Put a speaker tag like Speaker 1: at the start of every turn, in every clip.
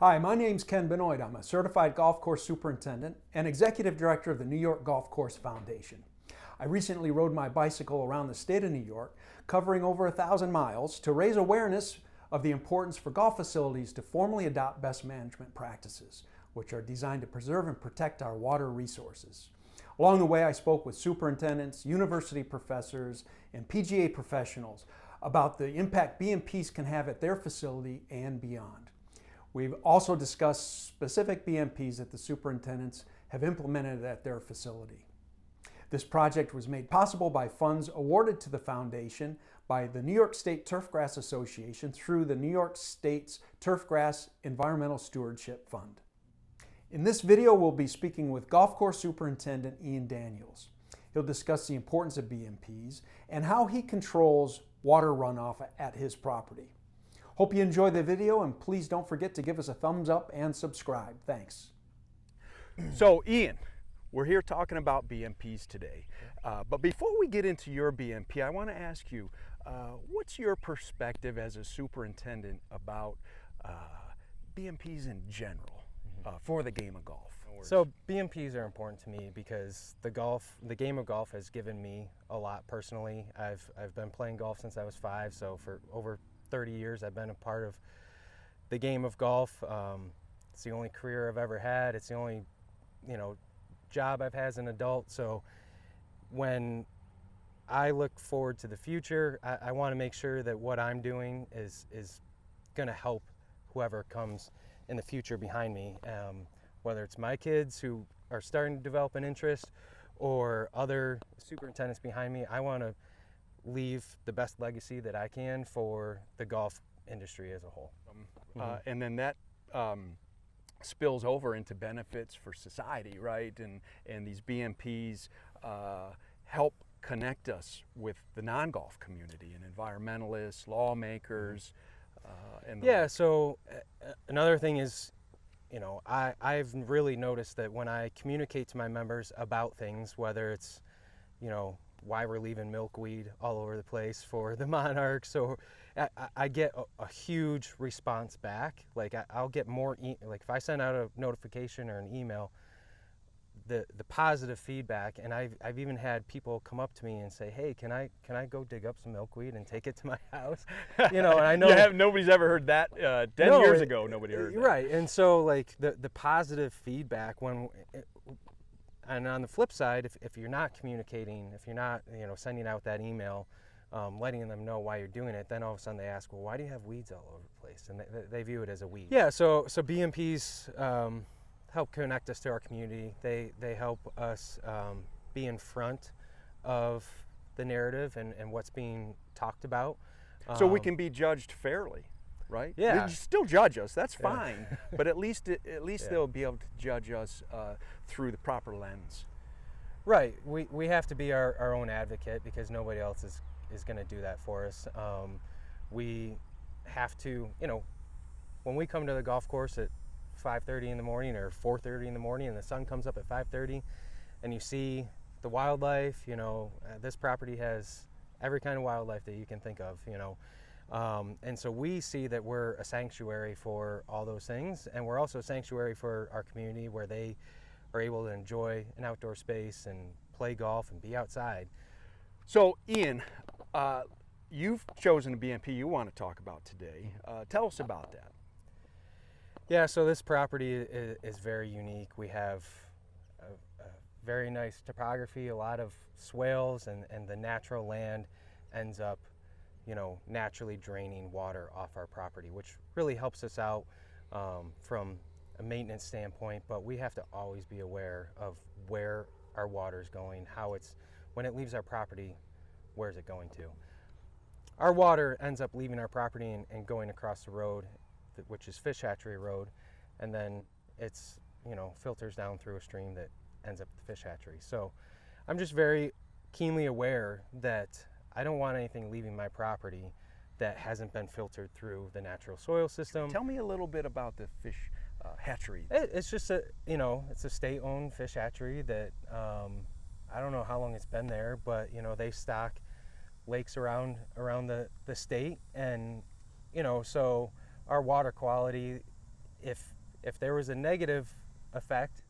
Speaker 1: Hi, my name's Ken Benoit. I'm a certified golf course superintendent and executive director of the New York Golf Course Foundation. I recently rode my bicycle around the state of New York, covering over 1,000 miles, to raise awareness of the importance for golf facilities to formally adopt best management practices, which are designed to preserve and protect our water resources. Along the way, I spoke with superintendents, university professors, and PGA professionals about the impact BMPs can have at their facility and beyond. We've also discussed specific BMPs that the superintendents have implemented at their facility. This project was made possible by funds awarded to the foundation by the New York State Turfgrass Association through the New York State's Turfgrass Environmental Stewardship Fund. In this video, we'll be speaking with Golf Course Superintendent Ian Daniels. He'll discuss the importance of BMPs and how he controls water runoff at his property. Hope you enjoy the video, and please don't forget to give us a thumbs up and subscribe. Thanks.
Speaker 2: So Ian, we're here talking about BMPs today. But before we get into your BMP, I want to ask you, what's your perspective as a superintendent about BMPs in general for the game of golf?
Speaker 3: So BMPs are important to me because the game of golf has given me a lot personally. I've been playing golf since I was 5, so for over 30 years I've been a part of the game of golf. It's the only career I've ever had. It's the only, job I've had as an adult. So when I look forward to the future, I want to make sure that what I'm doing is going to help whoever comes in the future behind me, whether it's my kids who are starting to develop an interest or other superintendents behind me. I want to leave the best legacy that I can for the golf industry as a whole.
Speaker 2: And then that spills over into benefits for society, right? And these BMPs help connect us with the non-golf community and environmentalists, lawmakers.
Speaker 3: So another thing is, I've really noticed that when I communicate to my members about things, whether it's, why we're leaving milkweed all over the place for the monarchs, or I get a huge response back. Like I'll get more, like if I send out a notification or an email, the positive feedback, and I've even had people come up to me and say, hey, can I go dig up some milkweed and take it to my house? And I know
Speaker 2: nobody's ever heard that. 10 years ago, nobody heard that.
Speaker 3: Right, and so like the positive feedback and on the flip side, if you're not communicating, if you're not, sending out that email, letting them know why you're doing it, then all of a sudden they ask, well, why do you have weeds all over the place? And they view it as a weed. Yeah, so BMPs help connect us to our community. They help us be in front of the narrative and what's being talked about.
Speaker 2: So we can be judged fairly. Right?
Speaker 3: Yeah.
Speaker 2: They still judge us. That's fine. But at least they'll be able to judge us through the proper lens.
Speaker 3: Right. We have to be our own advocate because nobody else is going to do that for us. We have to, when we come to the golf course at 5:30 in the morning or 4:30 in the morning, and the sun comes up at 5:30, and you see the wildlife. This property has every kind of wildlife that you can think of. And so we see that we're a sanctuary for all those things, and we're also a sanctuary for our community where they are able to enjoy an outdoor space and play golf and be outside.
Speaker 2: So Ian, you've chosen a BMP you want to talk about today. Tell us about that.
Speaker 3: Yeah, so this property is very unique. We have a very nice topography, a lot of swales, and the natural land ends up naturally draining water off our property, which really helps us out from a maintenance standpoint. But we have to always be aware of where our water is going, when it leaves our property, where is it going to? Our water ends up leaving our property and going across the road, which is Fish Hatchery Road, and then it's filters down through a stream that ends up at the fish hatchery. So I'm just very keenly aware that I don't want anything leaving my property that hasn't been filtered through the natural soil system.
Speaker 2: Tell me a little bit about the fish hatchery.
Speaker 3: It's just it's a state-owned fish hatchery that I don't know how long it's been there, but they stock lakes around the state, and so our water quality, if there was a negative effect,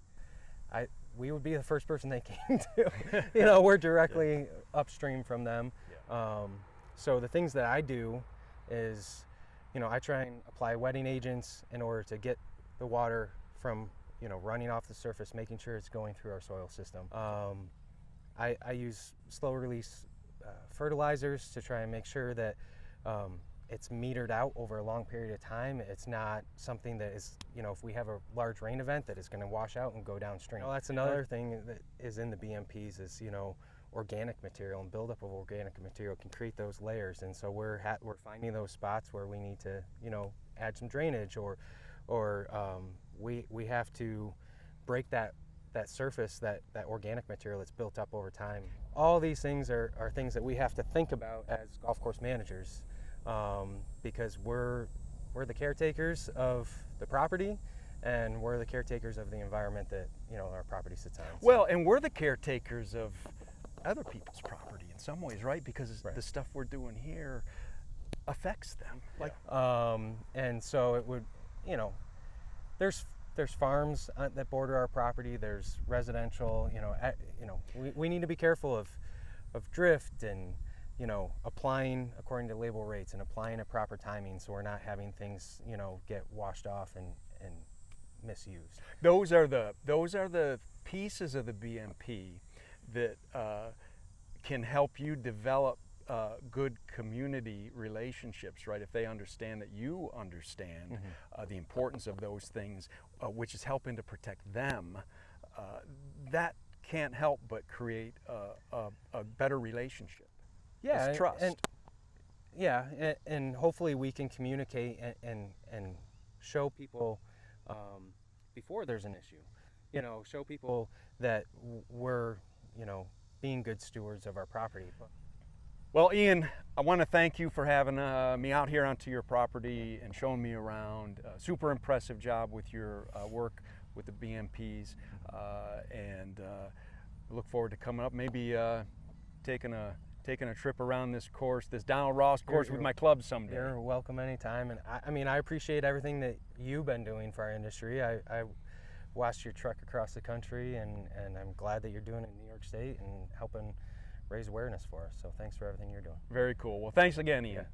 Speaker 3: we would be the first person they came to. We're directly upstream from them. So the things that I do is, I try and apply wetting agents in order to get the water from, running off the surface, making sure it's going through our soil system. I use slow release fertilizers to try and make sure that it's metered out over a long period of time. It's not something that is, if we have a large rain event, that is going to wash out and go downstream. That's another thing that is in the BMPs is, organic material, and buildup of organic material can create those layers. And so we're finding those spots where we need to, add some drainage, or we have to break that surface, that organic material that's built up over time. All these things are things that we have to think about as golf course managers, because we're the caretakers of the property, and we're the caretakers of the environment that our property sits on.
Speaker 2: Well, and we're the caretakers of other people's property in some ways, right? Because the stuff we're doing here affects them.
Speaker 3: And so it would, there's farms that border our property. There's residential. We need to be careful of drift and applying according to label rates and applying at proper timing, so we're not having things get washed off and misused.
Speaker 2: Those are the pieces of the BMP that can help you develop good community relationships, right? If they understand that you understand the importance of those things, which is helping to protect them, that can't help but create a better relationship.
Speaker 3: Yeah,
Speaker 2: it's trust.
Speaker 3: And hopefully we can communicate and show people before there's an issue. Show people that we're being good stewards of our property.
Speaker 2: Well, Ian, I want to thank you for having me out here onto your property and showing me around. Super impressive job with your work with the BMPs, and look forward to coming up, maybe taking a trip around this course, this Donald Ross course with my club someday.
Speaker 3: You're welcome anytime, and I appreciate everything that you've been doing for our industry. I watched your truck across the country, and I'm glad that you're doing it in New York State and helping raise awareness for us. So thanks for everything you're doing.
Speaker 2: Very cool. Well, thanks again, Ian.